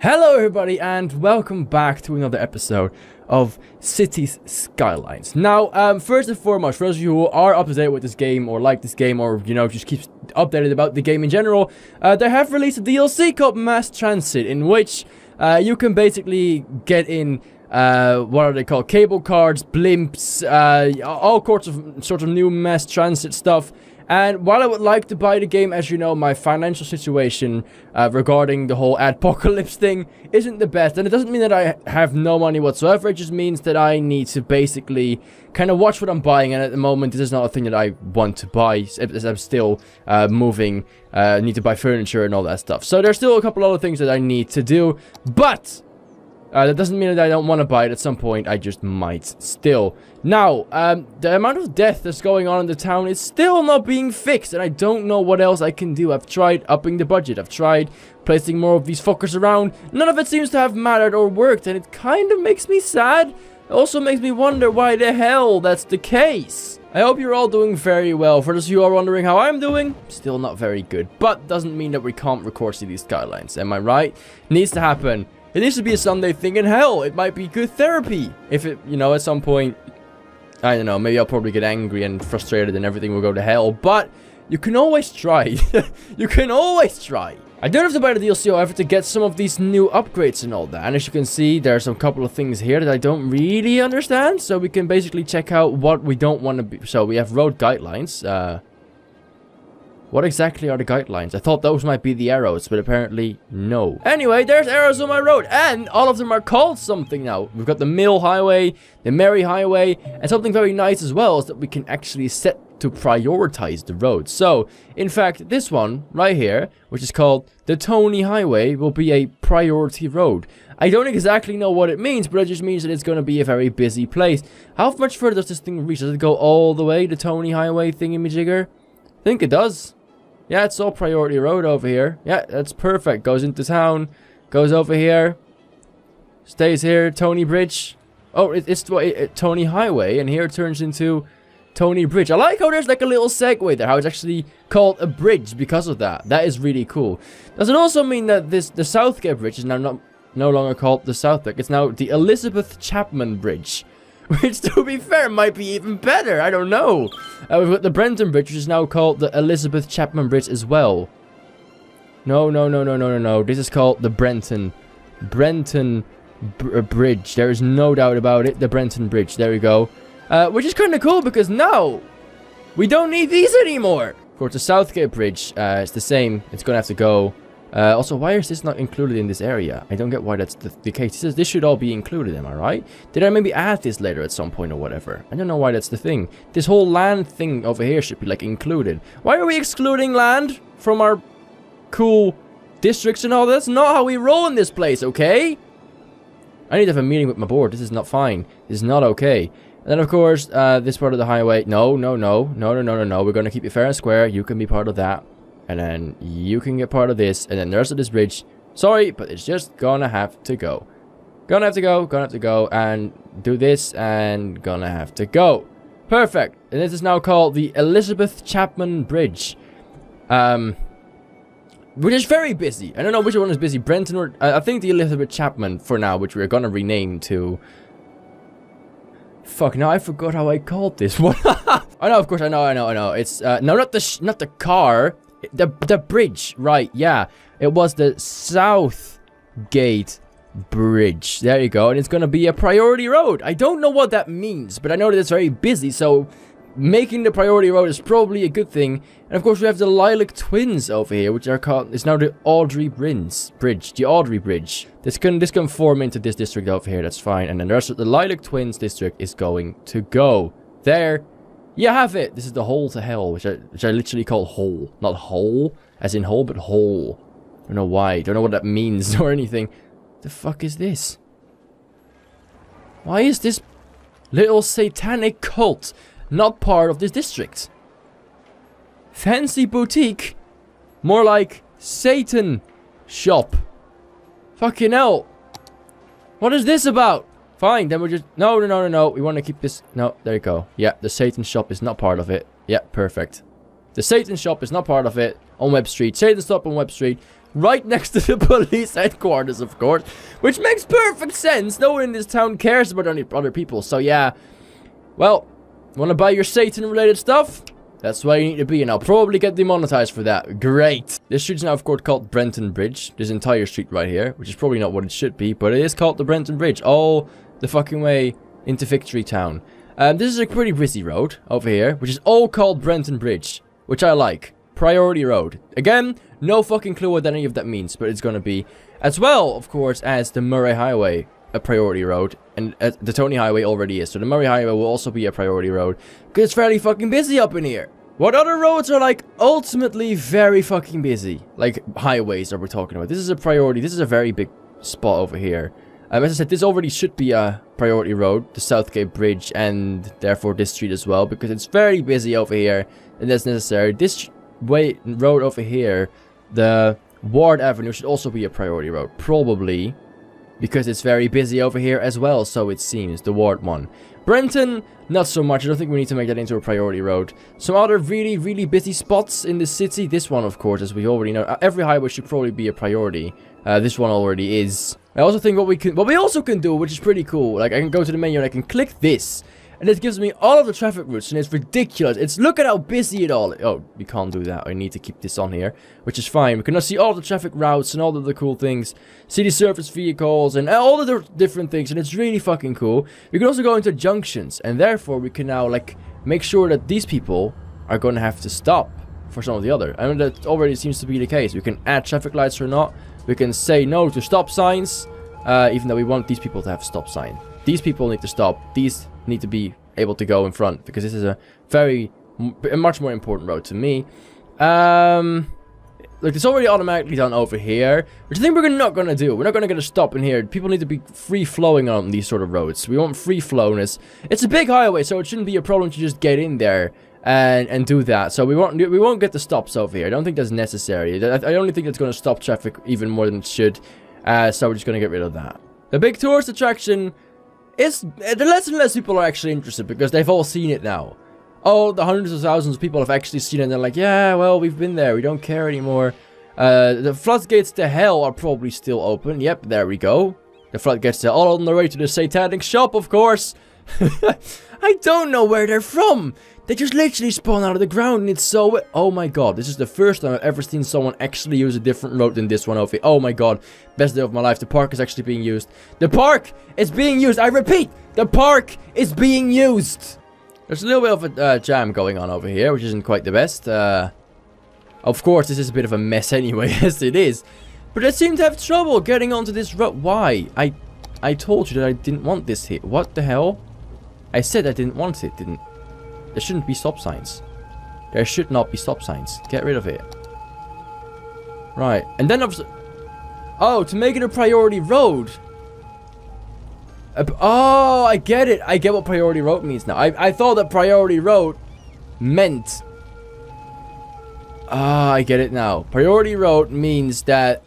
Hello everybody and welcome back to another episode of Cities Skylines. Now, first and foremost, for those of you who are up to date with this game or like this game or, you know, just keep updated about the game in general, they have released a DLC called Mass Transit in which you can basically get in, what are they called, cable cars, blimps, all sorts of new mass transit stuff. And while I would like to buy the game, as you know, my financial situation regarding the whole apocalypse thing isn't the best. And it doesn't mean that I have no money whatsoever. It just means that I need to basically kind of watch what I'm buying. And at the moment, this is not a thing that I want to buy, as I'm still moving, need to buy furniture and all that stuff. So there's still a couple other things that I need to do. But that doesn't mean that I don't want to buy it at some point. I just might still. Now, the amount of death that's going on in the town is still not being fixed. And I don't know what else I can do. I've tried upping the budget. I've tried placing more of these fuckers around. None of it seems to have mattered or worked. And it kind of makes me sad. It also makes me wonder why the hell that's the case. I hope you're all doing very well. For those of you who are wondering how I'm doing, still not very good. But doesn't mean that we can't record Cities Skylines. Am I right? Needs to happen. It needs to be a Sunday thing, and hell, it might be good therapy. If it, you know, at some point, I don't know, maybe I'll probably get angry and frustrated and everything will go to hell. But you can always try. You can always try. I don't have to buy the DLC, however, to get some of these new upgrades and all that. And as you can see, there's a couple of things here that I don't really understand. So we can basically check out what we don't want to be. So we have road guidelines. What exactly are the guidelines? I thought those might be the arrows, but apparently no. Anyway, there's arrows on my road, and all of them are called something now. We've got the Mill Highway, the Merry Highway, and something very nice as well is that we can actually set to prioritize the road. So, in fact, this one right here, which is called the Tony Highway, will be a priority road. I don't exactly know what it means, but it just means that it's going to be a very busy place. How much further does this thing reach? Does it go all the way, the Tony Highway thingamajigger? I think it does. Yeah, it's all priority road over here. Yeah, that's perfect. Goes into town. Goes over here. Stays here. Tony Bridge. Oh, it's Tony Highway. And here it turns into Tony Bridge. I like how there's like a little segue there. How it's actually called a bridge because of that. That is really cool. Does it also mean that the Southgate Bridge is now no longer called the Southgate? It's now the Elizabeth Chapman Bridge. Which, to be fair, might be even better. I don't know. We've got the Brenton Bridge, which is now called the Elizabeth Chapman Bridge as well. No. This is called the Brenton Bridge. There is no doubt about it. The Brenton Bridge. There we go. Which is kind of cool because now we don't need these anymore. Of course, the Southgate Bridge is the same. It's going to have to go. Also, why is this not included in this area? I don't get why that's the case. This should all be included, am I right? Did I maybe add this later at some point or whatever? I don't know why that's the thing. This whole land thing over here should be, like, included. Why are we excluding land from our cool districts and all? That's not how we roll in this place, okay? I need to have a meeting with my board. This is not fine. This is not okay. And then, of course, this part of the highway. No. We're going to keep it fair and square. You can be part of that. And then you can get part of this. And then the rest of this bridge. Sorry, but it's just gonna have to go. Gonna have to go. And do this. And gonna have to go. Perfect. And this is now called the Elizabeth Chapman Bridge. Which is very busy. I don't know which one is busy. Brenton or... I think the Elizabeth Chapman for now. Which we're gonna rename to... Fuck, now I forgot how I called this. What? Oh no, of course, I know. It's, no, not the car. The bridge, right, yeah. It was the Southgate Bridge. There you go. And it's gonna be a priority road. I don't know what that means, but I know that it's very busy, so making the priority road is probably a good thing. And of course, we have the Lilac Twins over here, which are called... It's now the Audrey Bridge. The Audrey Bridge. This can form into this district over here, that's fine. And then the rest of the Lilac Twins district is going to go. There. You have it. This is the hole to hell, which I literally call hole. Not hole, as in hole, but hole. Don't know why. Don't know what that means or anything. The fuck is this? Why is this little satanic cult not part of this district? Fancy boutique? More like Satan shop. Fucking hell. What is this about? Fine, then we're just... No. We want to keep this... No, there you go. Yeah, the Satan shop is not part of it. Yeah, perfect. The Satan shop is not part of it. On Web Street. Satan shop on Web Street. right next to the police headquarters, of course, which makes perfect sense. No one in this town cares about any other people, so yeah. Well, want to buy your Satan-related stuff? That's where you need to be, and I'll probably get demonetized for that. Great. This street's now, of course, called Brenton Bridge. This entire street right here, which is probably not what it should be, but it is called the Brenton Bridge, all the fucking way into Victory Town. This is a pretty busy road over here, which is all called Brenton Bridge, which I like. Priority road. Again, no fucking clue what any of that means, but it's gonna be. As well, of course, as the Murray Highway, a priority road, and the Tony Highway already is. So the Murray Highway will also be a priority road, because it's fairly fucking busy up in here. What other roads are, like, ultimately very fucking busy? Like, highways that we're talking about. This is a priority. This is a very big spot over here. As I said, this already should be a priority road, the Southgate Bridge, and therefore this street as well, because it's very busy over here, and that's necessary. This road over here, the Ward Avenue, should also be a priority road, probably, because it's very busy over here as well, so it seems, the Ward one. Brenton, not so much. I don't think we need to make that into a priority road. Some other really, really busy spots in the city. This one, of course, as we already know. Every highway should probably be a priority. This one already is. I also think what we also can do, which is pretty cool, like I can go to the menu and I can click this, and it gives me all of the traffic routes, and it's ridiculous. Look at how busy it all is. Oh, we can't do that. I need to keep this on here, which is fine. We can now see all the traffic routes and all of the cool things, city service vehicles, and all of the different things, and it's really fucking cool. We can also go into junctions, and therefore we can now, like, make sure that these people are going to have to stop for some of the other. I mean, that already seems to be the case. We can add traffic lights or not. We can say no to stop signs, even though we want these people to have a stop sign. These people need to stop. These need to be able to go in front, because this is a much more important road to me. Look, it's already automatically done over here, which I think we're not going to do. We're not going to get a stop in here. People need to be free-flowing on these sort of roads. We want free-flowness. It's a big highway, so it shouldn't be a problem to just get in there and do that. So we won't get the stops over here. I don't think that's necessary. I only think it's going to stop traffic even more than it should. So we're just going to get rid of that. The big tourist attraction is, the less and less people are actually interested, because they've all seen it now. Oh, the hundreds of thousands of people have actually seen it, and they're like, yeah, well, we've been there. We don't care anymore. The floodgates to hell are probably still open. Yep, there we go. The floodgates to hell, all on the way to the satanic shop, of course. I don't know where they're from. They just literally spawn out of the ground, and it's so... Oh my god, this is the first time I've ever seen someone actually use a different road than this one over here. Oh my god, best day of my life. The park is actually being used. The park is being used. I repeat, the park is being used. There's a little bit of a jam going on over here, which isn't quite the best. Of course, this is a bit of a mess anyway, yes it is. But I seem to have trouble getting onto this road. Why? I told you that I didn't want this here. What the hell? I said I didn't want it, didn't... There shouldn't be stop signs. There should not be stop signs. Get rid of it. Right. And then... Oh, to make it a priority road. Oh, I get it. I get what priority road means now. I thought that priority road meant... Ah, I get it now. Priority road means that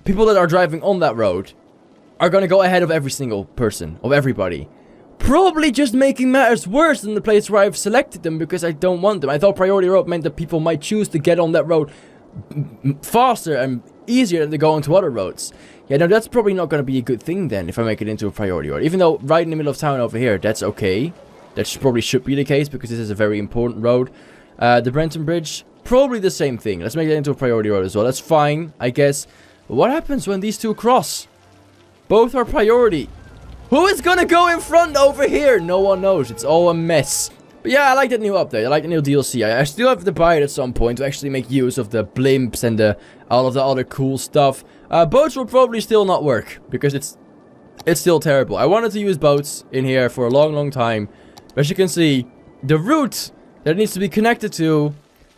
people that are driving on that road are going to go ahead of every single person, of everybody. Probably just making matters worse than the place where I've selected them, because I don't want them. I thought priority road meant that people might choose to get on that road faster and easier than to go onto other roads. Yeah, no, that's probably not going to be a good thing then, if I make it into a priority road. Even though right in the middle of town over here, that's okay. That probably should be the case, because this is a very important road. The Brenton Bridge, probably the same thing. Let's make it into a priority road as well. That's fine, I guess. But what happens when these two cross? Both are priority. Who is gonna go in front over here? No one knows. It's all a mess. But yeah, I like that new update. I like the new DLC. I still have to buy it at some point to actually make use of the blimps and all of the other cool stuff. Boats will probably still not work, because it's still terrible. I wanted to use boats in here for a long, long time. But as you can see, the route that it needs to be connected to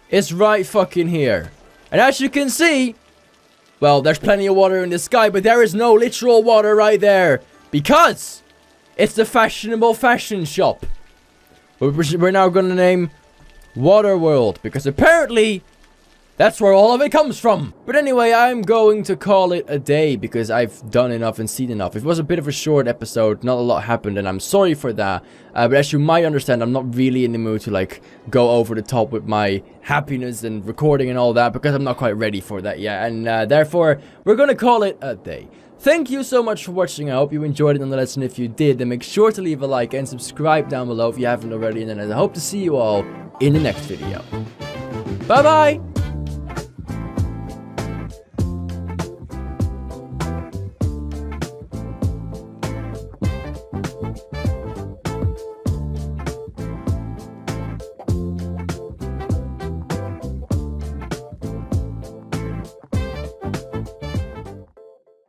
is right fucking here. And as you can see, well, there's plenty of water in the sky, but there is no literal water right there. Because it's the fashionable fashion shop. We're now going to name Waterworld, because apparently That's where all of it comes from. But anyway, I'm going to call it a day because I've done enough and seen enough. It was a bit of a short episode, not a lot happened, and I'm sorry for that. But as you might understand, I'm not really in the mood to like go over the top with my happiness and recording and all that because I'm not quite ready for that yet. And therefore, we're gonna call it a day. Thank you so much for watching. I hope you enjoyed it nonetheless, and if you did, then make sure to leave a like and subscribe down below if you haven't already. And then I hope to see you all in the next video. Bye bye!